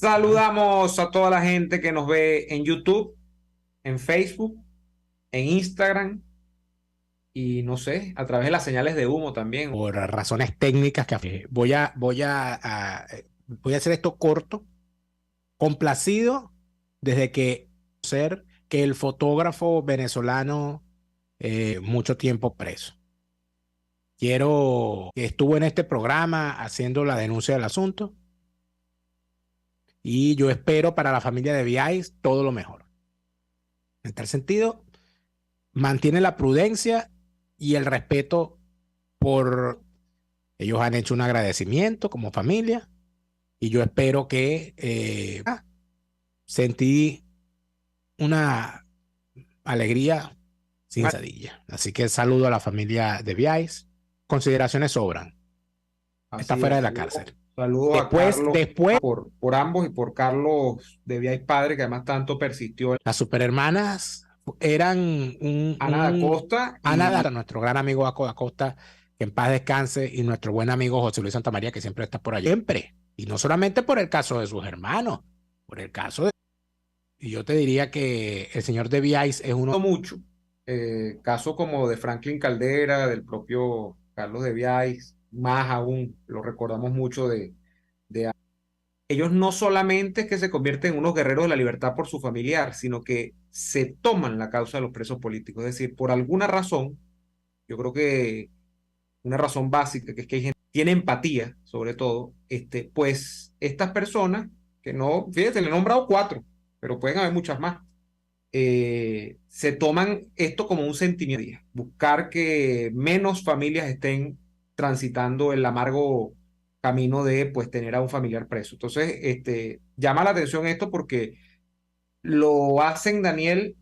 Saludamos a toda la gente que nos ve en YouTube, en Facebook, en Instagram y no sé, a través de las señales de humo también. Por razones técnicas que voy a hacer esto corto, complacido desde que ser que el fotógrafo venezolano mucho tiempo preso. Quiero que estuvo en este programa haciendo la denuncia del asunto y yo espero para la familia de Viais todo lo mejor. En tal sentido, mantiene la prudencia y el respeto por ellos han hecho un agradecimiento como familia y yo espero que sentí una alegría sin sadilla. Así que saludo a la familia de Viais. Consideraciones sobran. Está Así fuera es, de la cárcel. saludos a Carlos por ambos y por Carlos de Vías Padre, que además tanto persistió. Las superhermanas eran Ana da Costa Ana y Dara, nuestro gran amigo Aco da Costa, que en paz descanse, y nuestro buen amigo José Luis Santamaría, que siempre está por allá. Siempre. Y no solamente por el caso de sus hermanos, por el caso de... Y yo te diría que el señor de Viais es uno... mucho. Casos como de Franklin Caldera, del propio Carlos de Vías, más aún, lo recordamos mucho de ellos no solamente es que se convierten en unos guerreros de la libertad por su familiar, sino que se toman la causa de los presos políticos. Es decir, por alguna razón, yo creo que una razón básica, que es que hay gente que tiene empatía, sobre todo, pues estas personas, que no, fíjate, le he nombrado 4, pero pueden haber muchas más, se toman esto como un sentimiento, buscar que menos familias estén transitando el amargo camino de pues tener a un familiar preso. Entonces, llama la atención esto porque lo hacen, Daniel,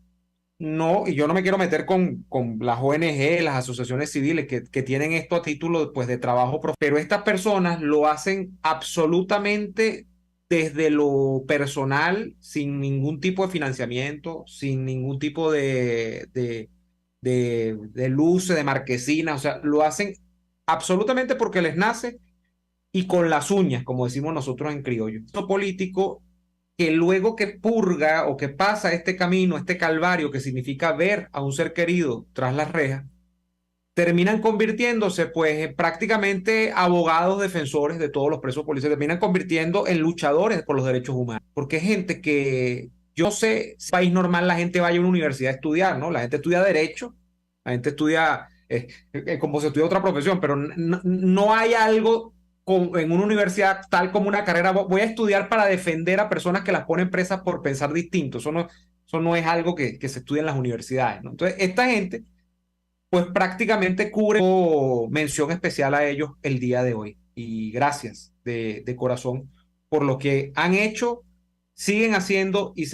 no, y yo no me quiero meter con las ONG, las asociaciones civiles que tienen esto a título pues, de trabajo, pero estas personas lo hacen absolutamente desde lo personal, sin ningún tipo de financiamiento, sin ningún tipo de luces, de marquesina, o sea, lo hacen absolutamente porque les nace y con las uñas, como decimos nosotros en criollo. Lo político que luego que purga o que pasa este camino, este calvario que significa ver a un ser querido tras las rejas, terminan convirtiéndose pues en prácticamente abogados defensores de todos los presos políticos, terminan convirtiendo en luchadores por los derechos humanos, porque es gente que, yo sé, si en un país normal la gente vaya a una universidad a estudiar, ¿no? La gente estudia derecho, la gente estudia como se estudia otra profesión, pero no hay algo en una universidad tal como una carrera, voy a estudiar para defender a personas que las ponen presas por pensar distinto, eso no es algo que se estudia en las universidades, ¿no? Entonces, esta gente pues prácticamente cubre mención especial a ellos el día de hoy. Y gracias de corazón por lo que han hecho, siguen haciendo y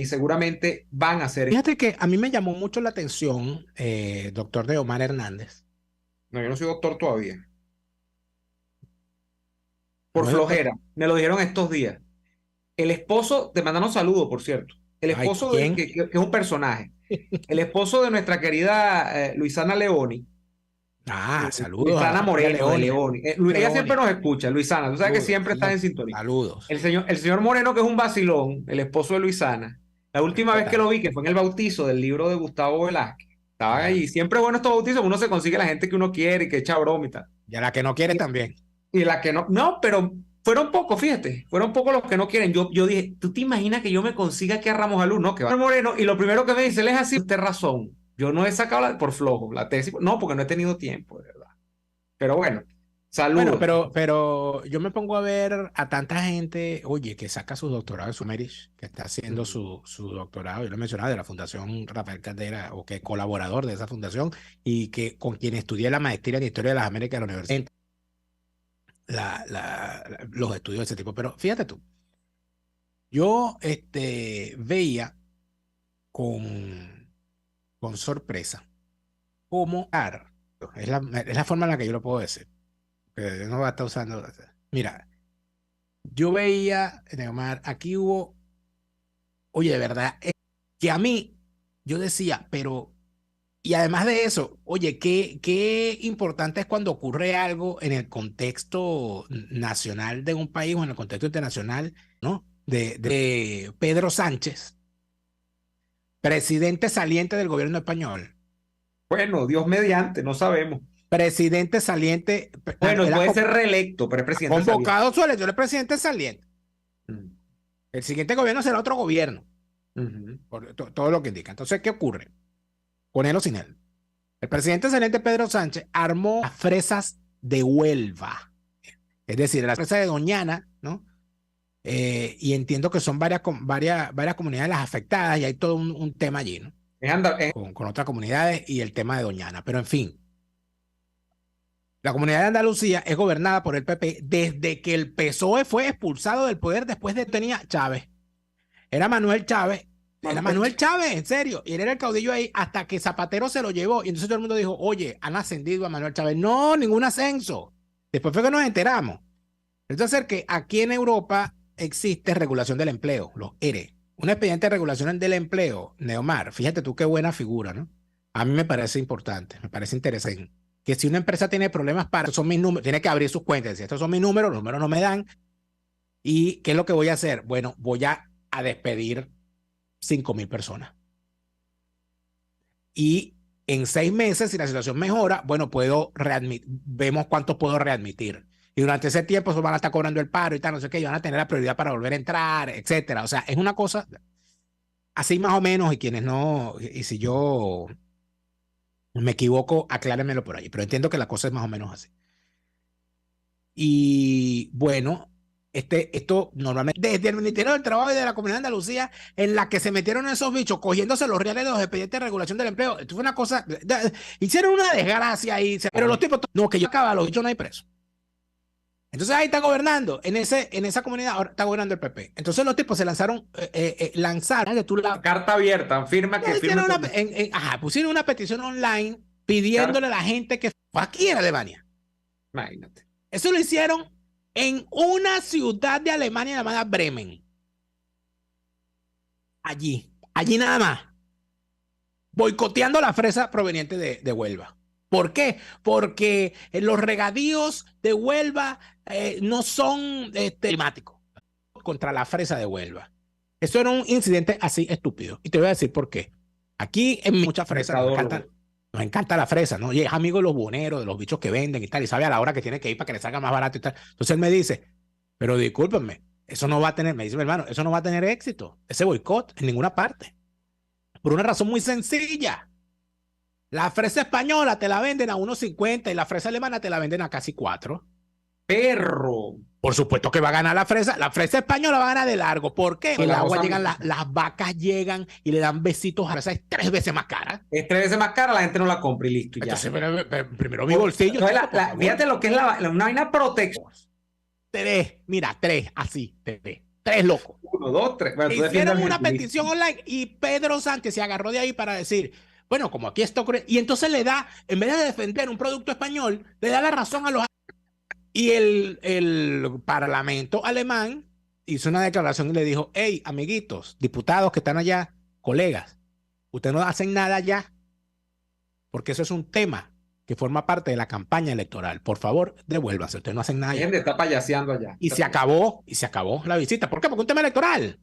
seguramente van a hacer. Fíjate que a mí me llamó mucho la atención, doctor Deomar Hernández. No, yo no soy doctor todavía. Por ¿No es doctor? flojera. Me lo dijeron estos días. El esposo, te mandaron saludos, por cierto. El Ay, esposo ¿quién? que es un personaje. El esposo de nuestra querida Luisana Leoni. Saludos a la Luisana familia Moreno de Leoni. León. Ella siempre Leoni. nos escucha, Luisana. Tú sabes que Saludos, siempre estás en sí, sintonía. saludos. El señor Moreno, que es un vacilón, el esposo de Luisana. La última vez que Respetable. lo vi, que fue en el bautizo del libro de Gustavo Velázquez, estaba Ajá. ahí. Siempre es bueno estos bautizos, uno se consigue la gente que uno quiere y que echa broma y tal. Y a la que no quiere Y, también. y la que no, no, pero fueron pocos, fíjate, fueron pocos los que no quieren. Yo dije, ¿tú te imaginas que yo me consiga que a Ramos Alú? No, que va a Moreno. Y lo primero que me dice, él es así, usted razón. Yo no he sacado por flojo la tesis, no, porque no he tenido tiempo, de verdad. Pero bueno, Bueno, saludos. pero yo me pongo a ver a tanta gente, oye, que saca su doctorado en Sumerich, que está haciendo su doctorado, yo lo mencionaba, de la Fundación Rafael Caldera, o que es colaborador de esa fundación, y que con quien estudié la maestría en Historia de las Américas de la Universidad, los estudios de ese tipo. Pero fíjate tú, yo veía con, con sorpresa cómo es la forma en la que yo lo puedo decir, que no va a estar usando. Mira, yo veía, Neomar, aquí oye, de verdad, que a mí, yo decía, pero Y además de eso, oye, qué importante es cuando ocurre algo en el contexto nacional de un país o en el contexto internacional, ¿no? De Pedro Sánchez, presidente saliente del gobierno español. Bueno, Dios mediante, no sabemos. Presidente saliente. Bueno, puede ser reelecto, pero es presidente convocado su elección, el presidente saliente. saliente. El siguiente gobierno será otro gobierno. Por todo lo que indica. Entonces, ¿qué ocurre? Con él o sin él. El presidente saliente Pedro Sánchez armó las fresas de Huelva. Es decir, las fresas de Doñana, ¿no? Y entiendo que son varias comunidades las afectadas y hay todo un tema allí, ¿no? Con otras comunidades y el tema de Doñana. Pero en fin, la comunidad de Andalucía es gobernada por el PP desde que el PSOE fue expulsado del poder después de que tenía Chávez. Era Manuel Chávez. Era Manuel Chávez, en serio. Y él era el caudillo ahí hasta que Zapatero se lo llevó. Y entonces todo el mundo dijo, oye, han ascendido a Manuel Chávez. No, ningún ascenso. Después fue que nos enteramos. Entonces, que aquí en Europa existe regulación del empleo, los ERE. Un expediente de regulación del empleo, Neomar. Fíjate tú qué buena figura, ¿no? A mí me parece importante, me parece interesante. Que si una empresa tiene problemas estos son mis números, tiene que abrir sus cuentas. Si estos son mis números, los números no me dan. ¿Y qué es lo que voy a hacer? Bueno, voy a despedir 5,000 personas. Y en 6 meses, si la situación mejora, bueno, vemos cuántos puedo readmitir. Y durante ese tiempo van a estar cobrando el paro y tal, no sé qué, y van a tener la prioridad para volver a entrar, etcétera. O sea, es una cosa así más o menos, y quienes no, y si yo me equivoco, aclárenmelo por ahí. Pero entiendo que la cosa es más o menos así. Y bueno, esto normalmente, desde el Ministerio del Trabajo y de la Comunidad de Andalucía, en la que se metieron esos bichos, cogiéndose los reales de los expedientes de regulación del empleo, esto fue una cosa, hicieron una desgracia ahí, pero los tipos, no, que yo acaba, los bichos no hay presos. Entonces ahí está gobernando, en esa comunidad ahora está gobernando el PP. Entonces los tipos se lanzaron de tu lado. Carta abierta, firma que firma. Pusieron una petición online pidiéndole a la gente que fue aquí en Alemania. Imagínate. Eso lo hicieron en una ciudad de Alemania llamada Bremen. Allí nada más. Boicoteando la fresa proveniente de Huelva. ¿Por qué? Porque los regadíos de Huelva no son climáticos contra la fresa de Huelva. Eso era un incidente así estúpido. Y te voy a decir por qué. Aquí en muchas fresas nos encanta la fresa, ¿no? Y es amigo de los buhoneros, de los bichos que venden y tal, y sabe a la hora que tiene que ir para que le salga más barato y tal. Entonces él me dice, pero discúlpenme, eso no va a tener, me dice mi hermano, eso no va a tener éxito, ese boicot en ninguna parte. Por una razón muy sencilla. La fresa española te la venden a 1.50 y la fresa alemana te la venden a casi 4. Perro. Por supuesto que va a ganar la fresa. La fresa española va a ganar de largo. ¿Por qué? El agua llegan, las vacas llegan y le dan besitos a la fresa. Es 3 veces más cara. Es 3 veces más cara, la gente no la compra y listo. Entonces, pero primero mi bolsillo. Fíjate lo que es una vaina protección. 3, mira, 3, así, 3 locos. 1, 2, 3. Bueno, hicieron una petición online y Pedro Sánchez se agarró de ahí para decir, bueno, como aquí está ocurriendo, y entonces le da, en vez de defender un producto español, le da la razón a los... Y el Parlamento alemán hizo una declaración y le dijo, hey, amiguitos, diputados que están allá, colegas, ustedes no hacen nada allá, porque eso es un tema que forma parte de la campaña electoral. Por favor, devuélvanse, ustedes no hacen nada allá. Gente está payaseando allá. Y se acabó la visita. ¿Por qué? Porque es un tema electoral.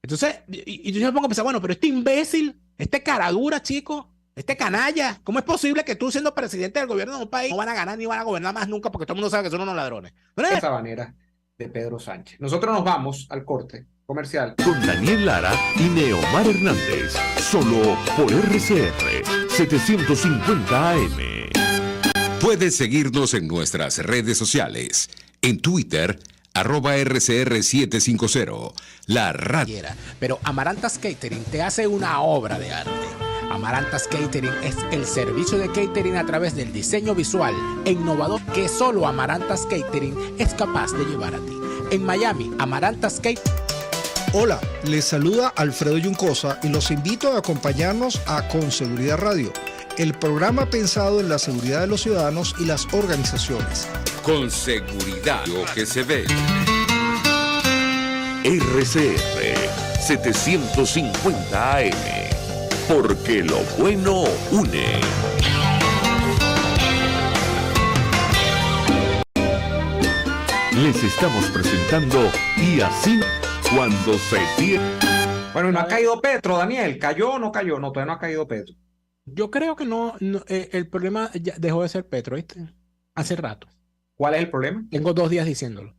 Entonces, y yo me pongo a pensar, bueno, pero este imbécil, este caradura, chico, este canalla, ¿cómo es posible que tú siendo presidente del gobierno de un país no van a ganar ni van a gobernar más nunca porque todo el mundo sabe que son unos ladrones? Esa manera de Pedro Sánchez. Nosotros nos vamos al corte comercial. Con Daniel Lara y Neomar Hernández, solo por RCR 750 AM. Puedes seguirnos en nuestras redes sociales. En Twitter, @RCR750. La radio. Pero Amarantas Catering te hace una obra de arte. Amarantas Catering es el servicio de catering a través del diseño visual e innovador que solo Amarantas Catering es capaz de llevar a ti. En Miami, Amarantas Catering. Hola, les saluda Alfredo Yuncosa y los invito a acompañarnos a Con Seguridad Radio, el programa pensado en la seguridad de los ciudadanos y las organizaciones. Con seguridad, lo que se ve. RCR 750 AM. porque lo bueno une. Les estamos presentando Y así cuando se tiene. Bueno, no ha caído Petro, Daniel. ¿Cayó o no cayó? No, todavía no ha caído Petro. Yo creo que el problema ya dejó de ser Petro, ¿viste? Hace rato. ¿Cuál es el problema? Tengo 2 días diciéndolo.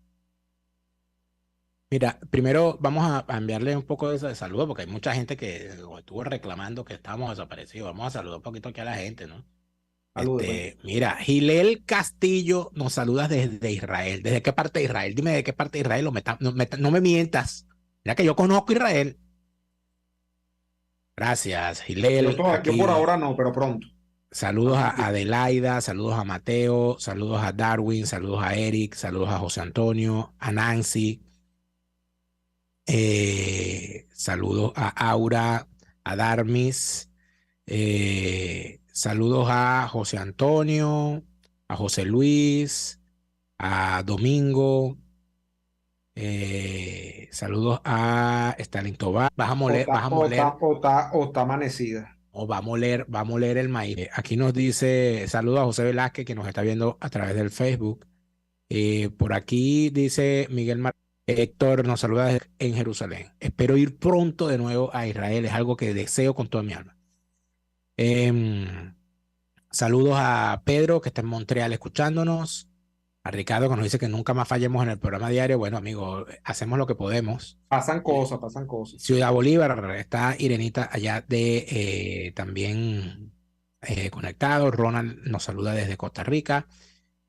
Mira, primero vamos a enviarle un poco de saludo porque hay mucha gente que estuvo reclamando que estábamos desaparecidos. Vamos a saludar un poquito aquí a la gente, ¿no? Saludos. Mira, Gilel Castillo nos saluda desde Israel. ¿Desde qué parte de Israel? Dime de qué parte de Israel. No me mientas. Mira que yo conozco Israel. Gracias, Gilel. Yo por ahora no, pero pronto. Saludos a Adelaida, saludos a Mateo, saludos a Darwin, saludos a Eric, saludos a José Antonio, a Nancy, saludos a Aura, a Darmis, saludos a José Antonio, a José Luis, a Domingo, saludos a Stalin Tobar. Vas a moler. O está amanecida. O va a moler el maíz. Aquí nos dice, saludos a José Velázquez, que nos está viendo a través del Facebook. Por aquí dice Miguel Héctor nos saluda en Jerusalén. Espero ir pronto de nuevo a Israel. Es algo que deseo con toda mi alma. Saludos a Pedro, que está en Montreal escuchándonos. A Ricardo, que nos dice que nunca más fallemos en el programa diario. Bueno, amigo, hacemos lo que podemos. Pasan cosas. Ciudad Bolívar, está Irenita allá también conectado. Ronald nos saluda desde Costa Rica.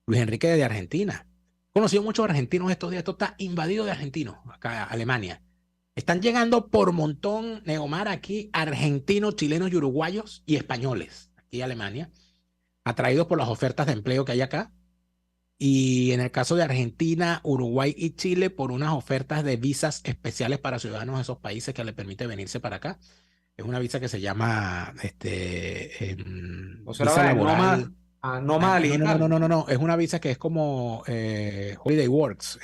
Luis Enrique desde Argentina. He conocido muchos argentinos estos días. Esto está invadido de argentinos, acá Alemania. Están llegando por montón, Neomar, aquí, argentinos, chilenos y uruguayos y españoles, aquí a Alemania, atraídos por las ofertas de empleo que hay acá. Y en el caso de Argentina, Uruguay y Chile, por unas ofertas de visas especiales para ciudadanos de esos países que les permite venirse para acá. Es una visa que se llama visa laboral. Nómada digital. No. Es una visa que es como Holiday Works,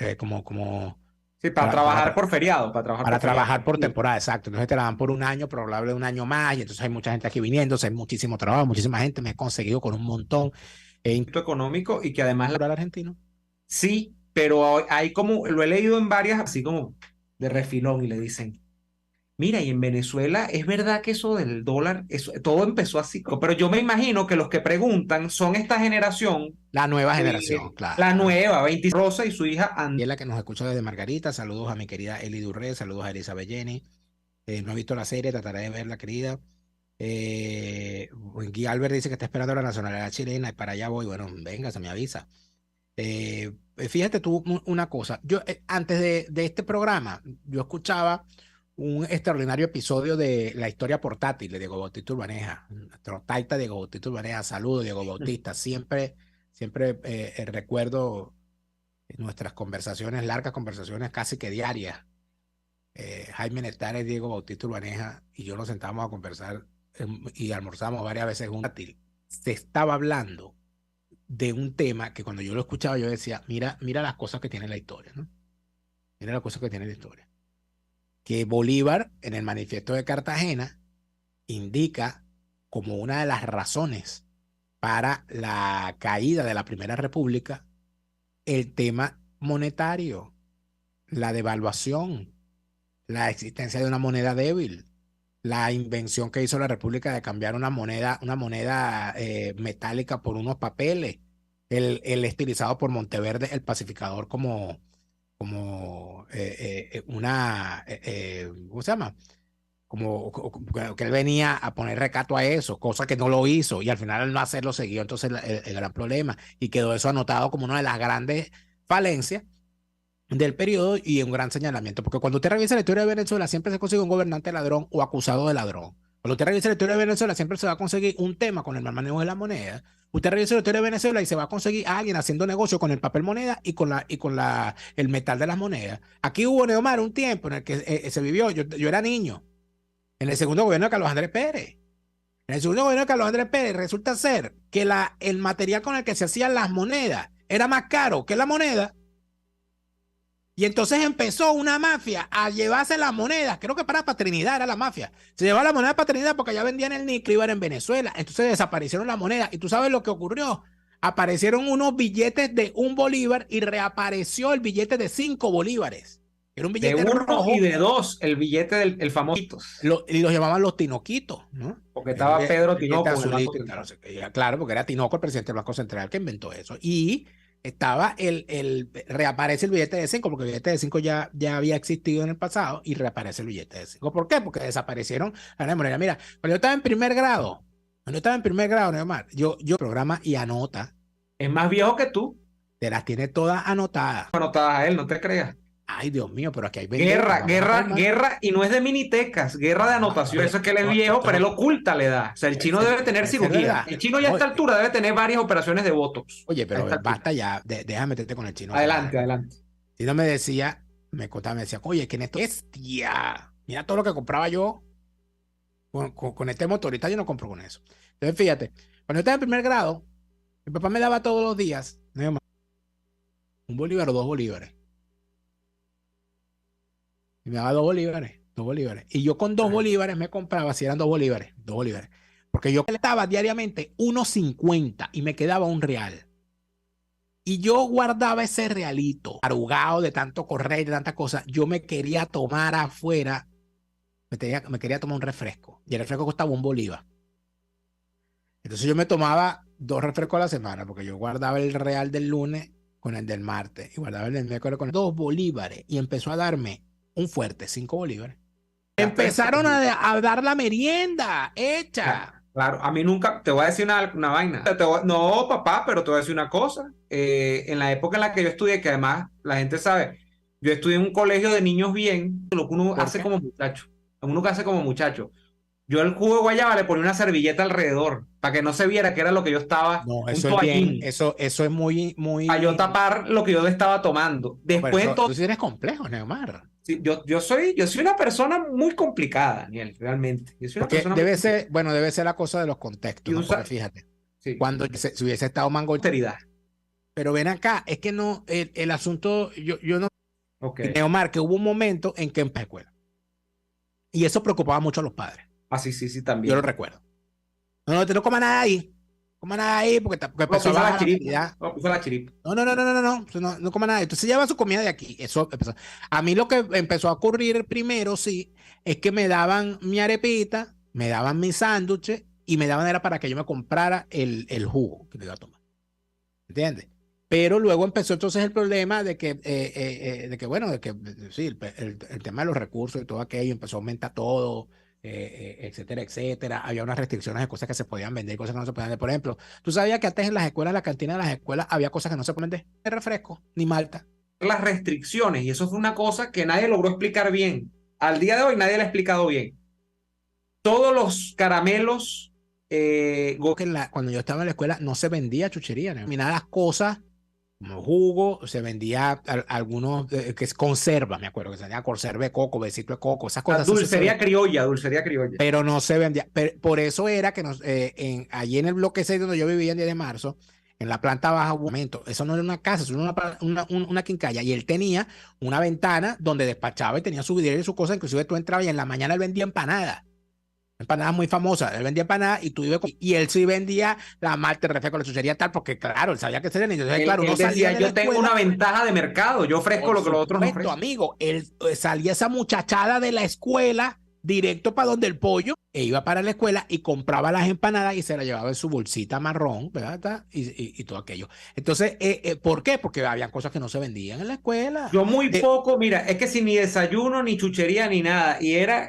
Sí, para trabajar por feriado. Para trabajar por temporada, exacto. Entonces te la dan por un año, probable de un año más. Y entonces hay mucha gente aquí viniendo, hay muchísimo trabajo, muchísima gente. Me he conseguido con un montón. Económico y que además ¿Laboral argentino? Sí, pero hay como, lo he leído en varias, así como de refilón y le dicen, mira, y en Venezuela es verdad que eso del dólar, eso, todo empezó así, pero yo me imagino que los que preguntan son esta generación. La nueva generación, claro. La nueva, 20 Rosa y su hija Y es la que nos escucha desde Margarita. Saludos a mi querida Eli Durré, saludos a Elizabeth Jenny. No he visto la serie, trataré de verla, querida. Guy Albert dice que está esperando la nacionalidad chilena y para allá voy. Bueno, venga, se me avisa. Fíjate tú una cosa. Yo antes de este programa, yo escuchaba un extraordinario episodio de La Historia Portátil de Diego Bautista Urbaneja. Nuestro taita Diego Bautista Urbaneja. Saludos, Diego Bautista. Siempre recuerdo nuestras conversaciones, largas conversaciones casi que diarias. Jaime Netares, Diego Bautista Urbaneja y yo nos sentábamos a conversar y almorzamos varias veces juntos. Se estaba hablando de un tema que cuando yo lo escuchaba yo decía, mira las cosas que tiene la historia, ¿no? Mira las cosas que tiene la historia. Que Bolívar en el Manifiesto de Cartagena indica como una de las razones para la caída de la Primera República el tema monetario, la devaluación, la existencia de una moneda débil, la invención que hizo la República de cambiar una moneda metálica por unos papeles, el estilizado por Monteverde, el pacificador como ¿cómo se llama? Como que él venía a poner recato a eso, cosa que no lo hizo y al final al no hacerlo siguió entonces el gran problema y quedó eso anotado como una de las grandes falencias del periodo y un gran señalamiento, porque cuando usted revisa la historia de Venezuela siempre se consigue un gobernante ladrón o acusado de ladrón. Cuando usted revisa la historia de Venezuela siempre se va a conseguir un tema con el mal manejo de la moneda. Usted revisa la historia de Venezuela y se va a conseguir a alguien haciendo negocio con el papel moneda y con el metal de las monedas. Aquí hubo, Neomar, un tiempo en el que se vivió, yo era niño, en el segundo gobierno de Carlos Andrés Pérez. En el segundo gobierno de Carlos Andrés Pérez resulta ser que el material con el que se hacían las monedas era más caro que la moneda. Y entonces empezó una mafia a llevarse las monedas, creo que para Trinidad era la mafia. Se llevaba la moneda para Trinidad porque allá vendían el níquel, iban en Venezuela. Entonces desaparecieron las monedas. Y tú sabes lo que ocurrió. Aparecieron unos billetes de 1 bolívar y reapareció el billete de 5 bolívares. Era un billete de 1 rojo. Y de 2, el billete del famoso. Y los llamaban los tinoquitos, ¿no? Porque estaba Pedro Tinoco. Claro, porque era Tinoco el presidente del Banco Central que inventó eso. Y estaba reaparece el billete de 5, porque el billete de 5 ya había existido en el pasado y reaparece el billete de 5. ¿Por qué? Porque desaparecieron la moneda. Mira, cuando yo estaba en primer grado, Neomar, yo programa y anota. Es más viejo que tú. Te las tiene todas anotadas. Anotadas a él, no te creas. Ay, Dios mío, pero aquí hay guerra, y no es de minitecas, guerra de anotación. Eso es que él es viejo, pero él oculta la edad. O sea, el chino debe tener cirugía. El chino ya a esta altura debe tener varias operaciones de botox. Oye, pero basta ya, déjame meterte con el chino. Adelante. El chino me decía, me decía, oye, que en esto bestia. Mira todo lo que compraba yo con este motorista, yo no compro con eso. Entonces, fíjate, cuando yo estaba en primer grado, mi papá me daba todos los días, ¿1 bolívar o 2 bolívares? Y me daba 2 bolívares. Y yo con 2 bolívares me compraba, si eran 2 bolívares. Porque yo estaba diariamente 1.50 y me quedaba $1. Y yo guardaba ese realito, arrugado de tanto correr, de tantas cosas. Yo me quería tomar afuera, me quería tomar un refresco. Y el refresco costaba 1 bolívar. Entonces yo me tomaba 2 refrescos a la semana, porque yo guardaba el real del lunes con el del martes. Y guardaba el del miércoles con 2 bolívares. Y empezó a darme un fuerte, 5 bolívares. Empezaron a dar la merienda hecha. Claro, a mí nunca, te voy a decir una vaina. No, papá, pero te voy a decir una cosa. En la época en la que yo estudié, que además la gente sabe, yo estudié en un colegio de niños bien, lo que uno hace como muchacho. Yo el jugo de guayaba le ponía una servilleta alrededor, para que no se viera que era lo que yo estaba. No, eso es bien, eso es muy... Para yo tapar lo que yo le estaba tomando. Después tú sí eres complejo, Neomar. Sí, yo soy una persona muy complicada, Daniel, realmente. Yo soy una persona debe ser la cosa de los contextos, ¿no? Porque fíjate, sí. Cuando si hubiese estado Mango... Austeridad. Pero ven acá, es que no, el asunto, yo no... Okay. Neomar, que hubo un momento en que en la escuela. Y eso preocupaba mucho a los padres. Ah, sí, también. Yo lo recuerdo. No coma nada ahí. Coma nada ahí porque empezó a la chiripa. No coma nada. Entonces lleva su comida de aquí. Eso empezó. A mí lo que empezó a ocurrir primero, sí, es que me daban mi arepita, me daban mi sándwich y me daban era para que yo me comprara el jugo que me iba a tomar. ¿Entiendes? Pero luego empezó entonces el problema de que sí, el tema de los recursos y todo aquello empezó a aumentar todo. Etcétera, etcétera. Había unas restricciones de cosas que se podían vender, cosas que no se podían vender. Por ejemplo, tú sabías que antes en las escuelas, en la cantina de las escuelas, había cosas que no se podían vender, ni refresco, ni malta. Las restricciones, y eso fue una cosa que nadie logró explicar bien. Al día de hoy nadie lo ha explicado bien. Todos los caramelos... cuando yo estaba en la escuela no se vendía chuchería, ¿no? Ni nada, las cosas como jugo, se vendía algunos que es conserva, me acuerdo que se vendía conserva de coco, besito de coco, esas cosas. Dulcería criolla. Pero no se vendía. Por eso era que allí en el bloque 6 donde yo vivía en 10 de marzo, en la planta baja, un momento, eso no era una casa, eso era una quincalla, y él tenía una ventana donde despachaba y tenía su vidrio y su cosa, inclusive tú entrabas y en la mañana él vendía empanadas muy famosas, él vendía empanadas y él sí vendía la malta, el refresco, la chuchería tal, porque claro, él sabía que se venía. Entonces, claro, él decía, yo tengo una ventaja de mercado, yo ofrezco lo que los otros no ofrecen. Amigo, él salía esa muchachada de la escuela directo para donde el pollo, e iba para la escuela y compraba las empanadas y se las llevaba en su bolsita marrón, ¿verdad? Y todo aquello. Entonces, ¿por qué? Porque habían cosas que no se vendían en la escuela. Yo muy poco, mira, es que sin ni desayuno, ni chuchería, ni nada.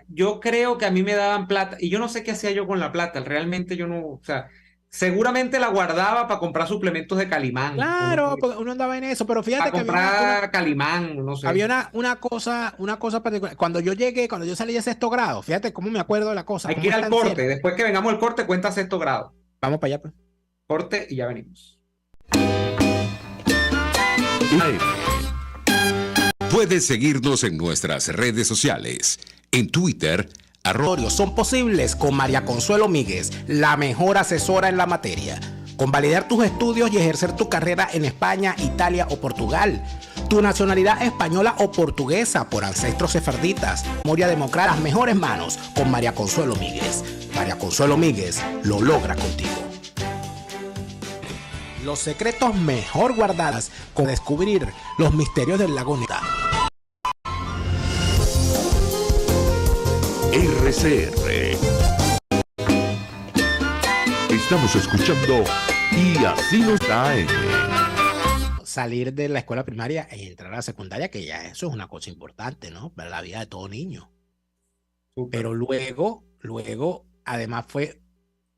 Yo creo que a mí me daban plata, y yo no sé qué hacía yo con la plata, realmente yo no, o sea, seguramente la guardaba para comprar suplementos de Calimán. Claro, uno andaba en eso, pero fíjate que comprar Calimán, no sé. Había una cosa particular. Cuando yo salí de 6º grado, fíjate cómo me acuerdo de la cosa. Hay que ir al corte, después que vengamos al corte, cuenta 6º grado. Vamos para allá, pues. Corte y ya venimos. Puedes seguirnos en nuestras redes sociales. En Twitter, Son posibles con María Consuelo Míguez, la mejor asesora en la materia. convalidar tus estudios y ejercer tu carrera en España, Italia o Portugal. Tu nacionalidad española o portuguesa por ancestros sefarditas. Memoria democrática, las mejores manos con María Consuelo Míguez. María Consuelo Míguez lo logra contigo. Los secretos mejor guardados con descubrir los misterios del lago Neda. RCR. Estamos escuchando Y Así Nos Trae. Salir de la escuela primaria y entrar a la secundaria, que ya eso es una cosa importante, ¿no? Para la vida de todo niño. Súper. Pero luego, además fue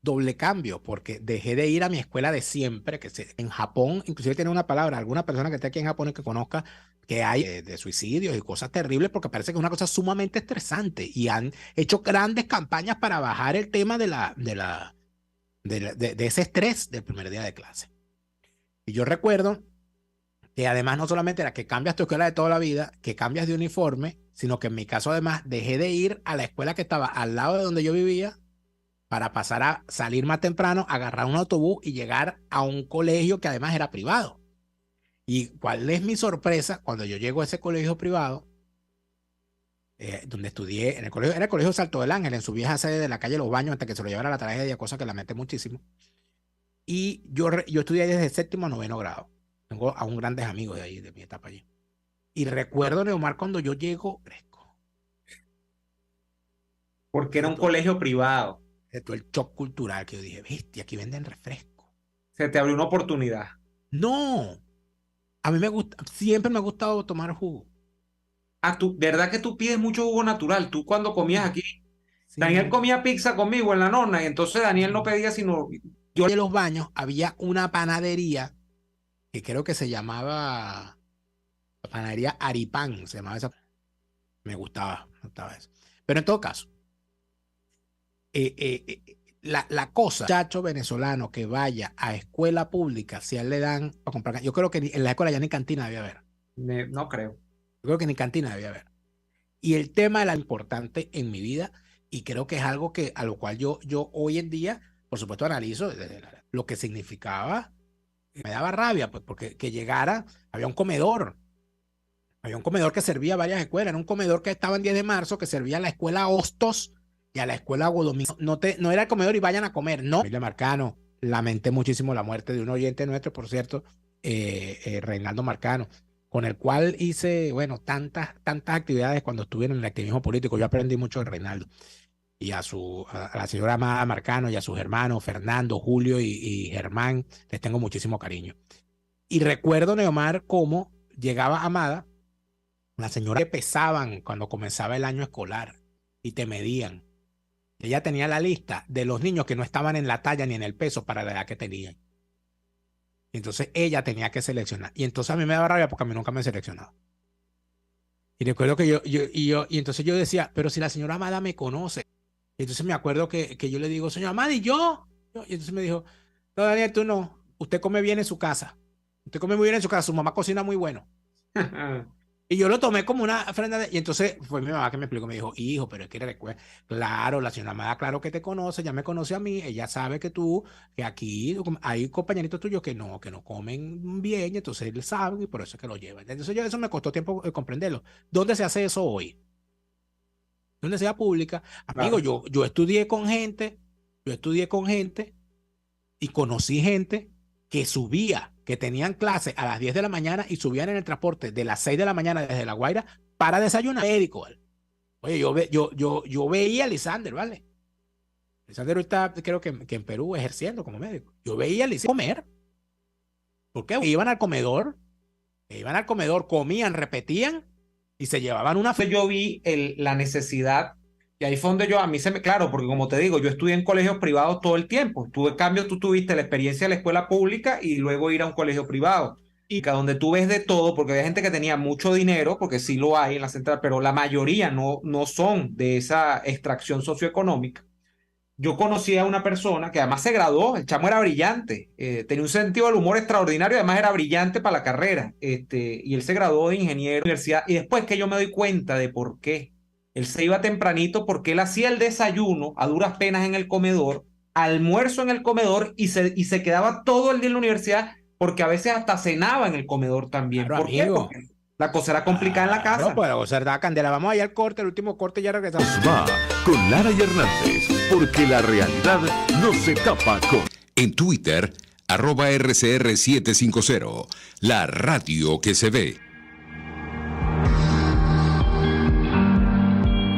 doble cambio, porque dejé de ir a mi escuela de siempre, en Japón, inclusive tiene una palabra, alguna persona que esté aquí en Japón y que conozca, que hay de suicidios y cosas terribles, porque parece que es una cosa sumamente estresante, y han hecho grandes campañas para bajar el tema de ese estrés del primer día de clase. Y yo recuerdo que además no solamente era que cambias tu escuela de toda la vida, que cambias de uniforme, sino que en mi caso además dejé de ir a la escuela que estaba al lado de donde yo vivía para pasar a salir más temprano, agarrar un autobús y llegar a un colegio que además era privado. ¿Y cuál es mi sorpresa cuando yo llego a ese colegio privado, donde estudié, era el colegio Salto del Ángel, en su vieja sede de la calle Los Baños, hasta que se lo llevara a la tragedia, cosa que lamenté muchísimo? Y yo estudié ahí desde el 7º a 9º grado. Tengo aún grandes amigos de ahí, de mi etapa allí. Y recuerdo, Neomar, cuando yo llego, fresco. Porque era un colegio privado. De todo el shock cultural que yo dije, bestia, aquí venden refresco. Se te abrió una oportunidad. No, a mí siempre me ha gustado tomar jugo. ¿Verdad que tú pides mucho jugo natural? Tú cuando comías aquí, Sí. Daniel comía pizza conmigo en la nona y entonces Daniel no pedía sino... En Los Baños había una panadería que creo que se llamaba panadería Aripán, se llamaba esa. Me gustaba eso. Pero en todo caso, la cosa, muchacho venezolano que vaya a escuela pública, si a él le dan para comprar, yo creo que en la escuela ya ni cantina debía haber. No creo. Yo creo que ni cantina debía haber. Y el tema era importante en mi vida, y creo que es algo a lo cual yo hoy en día, por supuesto, analizo lo que significaba. Me daba rabia, pues, porque que llegara, había un comedor que servía a varias escuelas, era un comedor que estaba en 10 de marzo, que servía a la escuela Hostos y a la escuela Godomino. No era el comedor y vayan a comer, no. Familia Marcano, lamenté muchísimo la muerte de un oyente nuestro, por cierto, Reinaldo Marcano, con el cual hice, bueno, tantas actividades cuando estuve en el activismo político. Yo aprendí mucho de Reinaldo. Y a la señora Amada Marcano y a sus hermanos, Fernando, Julio y Germán, les tengo muchísimo cariño. Y recuerdo, Neomar, cómo llegaba Amada, la señora que pesaban cuando comenzaba el año escolar y te medían. Ella tenía la lista de los niños que no estaban en la talla ni en el peso para la edad que tenían. Y entonces ella tenía que seleccionar. Y entonces a mí me daba rabia porque a mí nunca me seleccionaba. Y recuerdo que y entonces yo decía, pero si la señora Amada me conoce. Y entonces me acuerdo que yo le digo, señora Amada, ¿y yo? Y entonces me dijo, no, Daniel, tú no. Usted come bien en su casa. Usted come muy bien en su casa. Su mamá cocina muy bueno. Y yo lo tomé como una ofrenda. Y entonces fue mi mamá que me explicó, me dijo, hijo, pero es que recuerda, claro, la señora Amada, claro que te conoce, ya me conoce a mí, ella sabe que aquí hay compañeritos tuyos que no comen bien, y entonces él sabe y por eso es que lo llevan. Entonces eso me costó tiempo comprenderlo. ¿Dónde se hace eso hoy? Universidad pública. Amigo, Claro. yo estudié con gente y conocí gente que tenían clase a las 10 de la mañana y subían en el transporte de las 6 de la mañana desde La Guaira para desayunar. Médico, ¿vale? Oye, yo veía a Lisander, ¿vale? Lisander está, creo que en Perú, ejerciendo como médico. Yo veía a Lisander comer. ¿Por qué? Iban al comedor, comían, repetían y se llevaban una... Yo vi la necesidad, y ahí fue donde claro, porque como te digo, yo estudié en colegios privados todo el tiempo. En cambio, tú tuviste la experiencia de la escuela pública y luego ir a un colegio privado. Y que donde tú ves de todo, porque hay gente que tenía mucho dinero, porque sí lo hay en la central, pero la mayoría no son de esa extracción socioeconómica. Yo conocí a una persona que además se graduó, el chamo era brillante, tenía un sentido del humor extraordinario, además era brillante para la carrera, y él se graduó de ingeniero en la universidad, y después que yo me doy cuenta de por qué, él se iba tempranito porque él hacía el desayuno a duras penas en el comedor, almuerzo en el comedor y se quedaba todo el día en la universidad, porque a veces hasta cenaba en el comedor también. Claro, ¿Por qué? amigo. Porque la cosa era complicada en la casa. No, pues, o sea, da candela. Vamos allá al corte, el último corte, y ya regresamos. Va con Lara y Hernández, porque la realidad no se tapa con... En Twitter, @RCR750, la radio que se ve.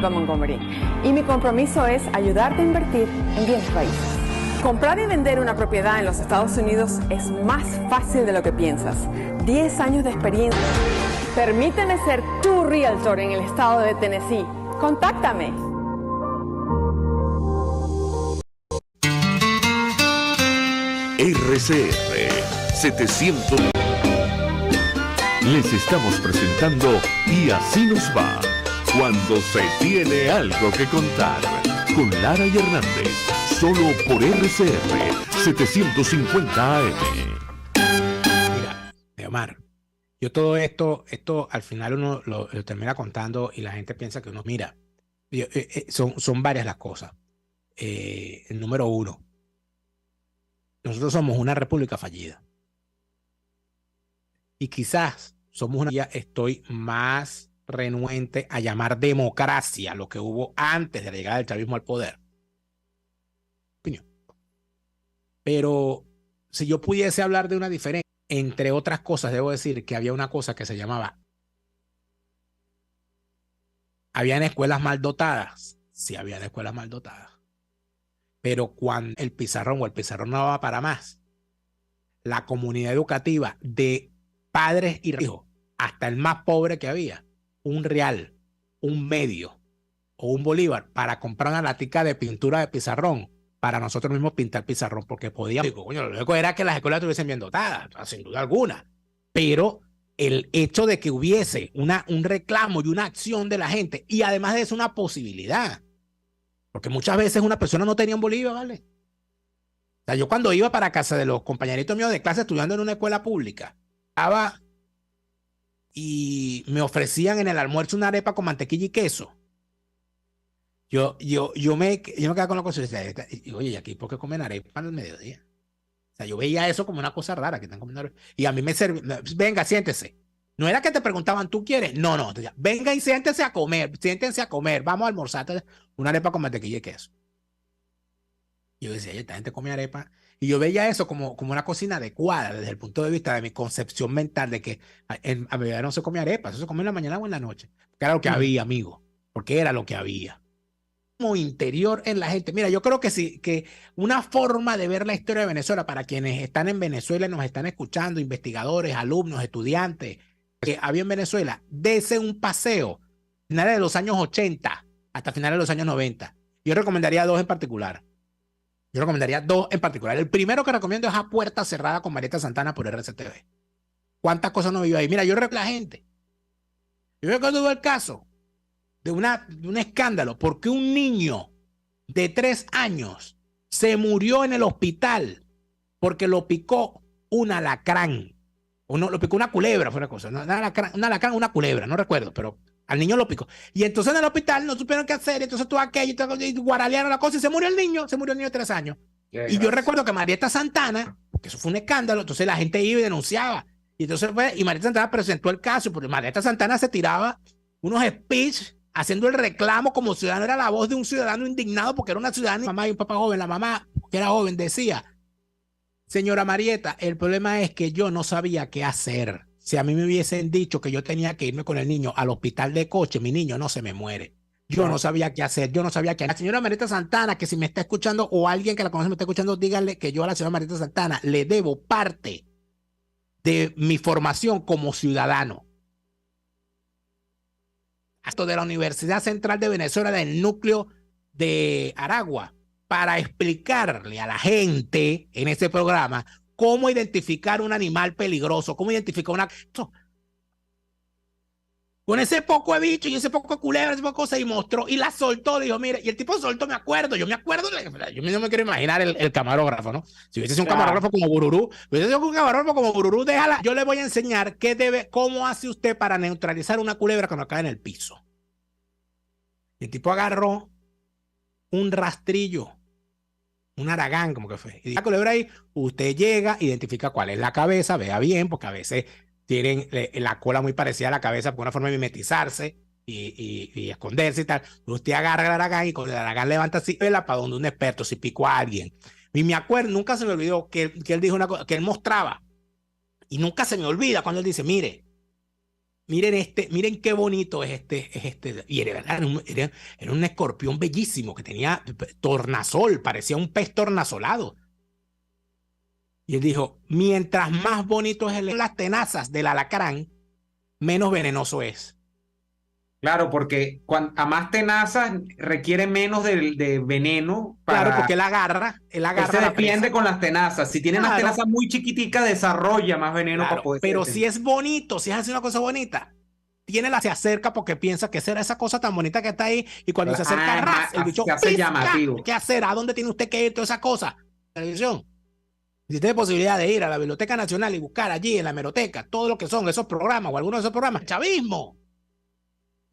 Montgomery. Y mi compromiso es ayudarte a invertir en bienes raíces. Comprar y vender una propiedad en los Estados Unidos es más fácil de lo que piensas. 10 años de experiencia. Permíteme ser tu realtor en el estado de Tennessee. Contáctame. RCR 700. Les estamos presentando Y así nos va, cuando se tiene algo que contar, con Lara y Hernández, solo por RCR 750 AM. Mira, Omar, yo todo esto al final uno lo termina contando y la gente piensa que uno, mira, son varias las cosas. El número uno, nosotros somos una república fallida. Y quizás somos una... Estoy más renuente a llamar democracia lo que hubo antes de la llegada del chavismo al poder. Opinión. Pero si yo pudiese hablar de una diferencia, entre otras cosas, debo decir que había una cosa que se llamaba... ¿Habían escuelas mal dotadas? Sí, habían escuelas mal dotadas. Pero cuando el pizarrón no daba para más, la comunidad educativa de padres y hijos, hasta el más pobre que había, un real, un medio o un bolívar para comprar una latica de pintura de pizarrón para nosotros mismos pintar pizarrón, porque podíamos. Coño, lo único era que las escuelas estuviesen bien dotadas, sin duda alguna. Pero el hecho de que hubiese un reclamo y una acción de la gente, y además de eso una posibilidad, porque muchas veces una persona no tenía un bolívar, ¿vale? O sea, yo cuando iba para casa de los compañeritos míos de clase estudiando en una escuela pública, estaba y me ofrecían en el almuerzo una arepa con mantequilla y queso. Yo me quedaba con la cosa y decía, oye, ¿y aquí por qué comen arepa al mediodía? O sea, yo veía eso como una cosa rara que están comiendo arepa. Y a mí me servía, venga, siéntese. No era que te preguntaban, ¿tú quieres? No, decía, venga y siéntense a comer, vamos a almorzar una arepa con mantequilla y queso. Yo decía, esta gente come arepa. Y yo veía eso como una cocina adecuada desde el punto de vista de mi concepción mental de que a mediodía no se come arepa, eso se come en la mañana o en la noche. Que era lo que había, amigo, porque era lo que había. Como interior en la gente. Mira, yo creo que sí, que una forma de ver la historia de Venezuela para quienes están en Venezuela y nos están escuchando, investigadores, alumnos, estudiantes, que había en Venezuela, dese un paseo, finales de los años 80 hasta finales de los años 90. Yo recomendaría dos en particular. El primero que recomiendo es A Puerta Cerrada con Marieta Santana por RCTV. ¿Cuántas cosas no vivió ahí? Mira, yo recuerdo a la gente. Yo recuerdo el caso de un escándalo porque un niño de 3 años se murió en el hospital porque lo picó un alacrán. O no, lo picó una culebra, fue una cosa. Un alacrán, una culebra, no recuerdo, pero al niño lo picó. Y entonces en el hospital no supieron qué hacer, entonces todo aquello, y guaralearon la cosa y se murió el niño de 3 años. Y yo recuerdo que Marieta Santana, porque eso fue un escándalo, entonces la gente iba y denunciaba. Y entonces y Marieta Santana presentó el caso, porque Marieta Santana se tiraba unos speech haciendo el reclamo como ciudadano, era la voz de un ciudadano indignado porque era una ciudadana, mamá y un papá joven. La mamá, que era joven, decía: señora Marieta, el problema es que yo no sabía qué hacer. Si a mí me hubiesen dicho que yo tenía que irme con el niño al hospital de coche, mi niño no se me muere. Yo no sabía qué hacer, yo no sabía qué hacer. La señora Marieta Santana, que si me está escuchando o alguien que la conoce me está escuchando, díganle que yo a la señora Marieta Santana le debo parte de mi formación como ciudadano. Esto de la Universidad Central de Venezuela, del núcleo de Aragua, para explicarle a la gente en ese programa cómo identificar un animal peligroso, cómo identificar una... Con ese poco de bicho y ese poco de culebra, ese poco de cosas, y mostró, y la soltó, dijo, mire, y el tipo soltó, yo no me quiero imaginar el camarógrafo, ¿no? Si hubiese sido un camarógrafo como Bururú, déjala, yo le voy a enseñar cómo hace usted para neutralizar una culebra cuando cae en el piso. Y el tipo agarró un rastrillo un haragán, como que fue. Y la culebra ahí, usted llega, identifica cuál es la cabeza, vea bien, porque a veces tienen la cola muy parecida a la cabeza por una forma de mimetizarse y esconderse y tal. Usted agarra el haragán y con el haragán levanta así, vela para donde un experto, si picó a alguien. Y me acuerdo, nunca se me olvidó que él dijo una cosa, que él mostraba, y nunca se me olvida cuando él dice, miren qué bonito es este. Y era un escorpión bellísimo que tenía tornasol, parecía un pez tornasolado. Y él dijo, mientras más bonito es las tenazas del alacrán, menos venenoso es. Claro, porque a más tenazas requiere menos de veneno. Claro, porque él agarra se defiende con las tenazas. Si tiene las tenazas muy chiquiticas, desarrolla más veneno para poder. Pero si es bonito, si es así una cosa bonita, se acerca porque piensa que será esa cosa tan bonita que está ahí, y cuando se acerca el bicho se hace llamativo. ¿Qué hacer? ¿A dónde tiene usted que ir? Toda esa cosa. Televisión. Si tiene posibilidad de ir a la Biblioteca Nacional y buscar allí en la hemeroteca todo lo que son esos programas o algunos de esos programas, chavismo.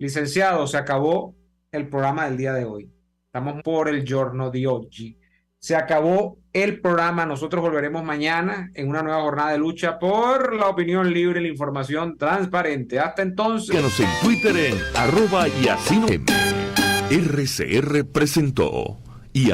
Licenciado, se acabó el programa del día de hoy. Estamos por el giorno di oggi. Se acabó el programa. Nosotros volveremos mañana en una nueva jornada de lucha por la opinión libre y la información transparente. Hasta entonces. Síganos en Twitter en @YasinoM. RCR presentó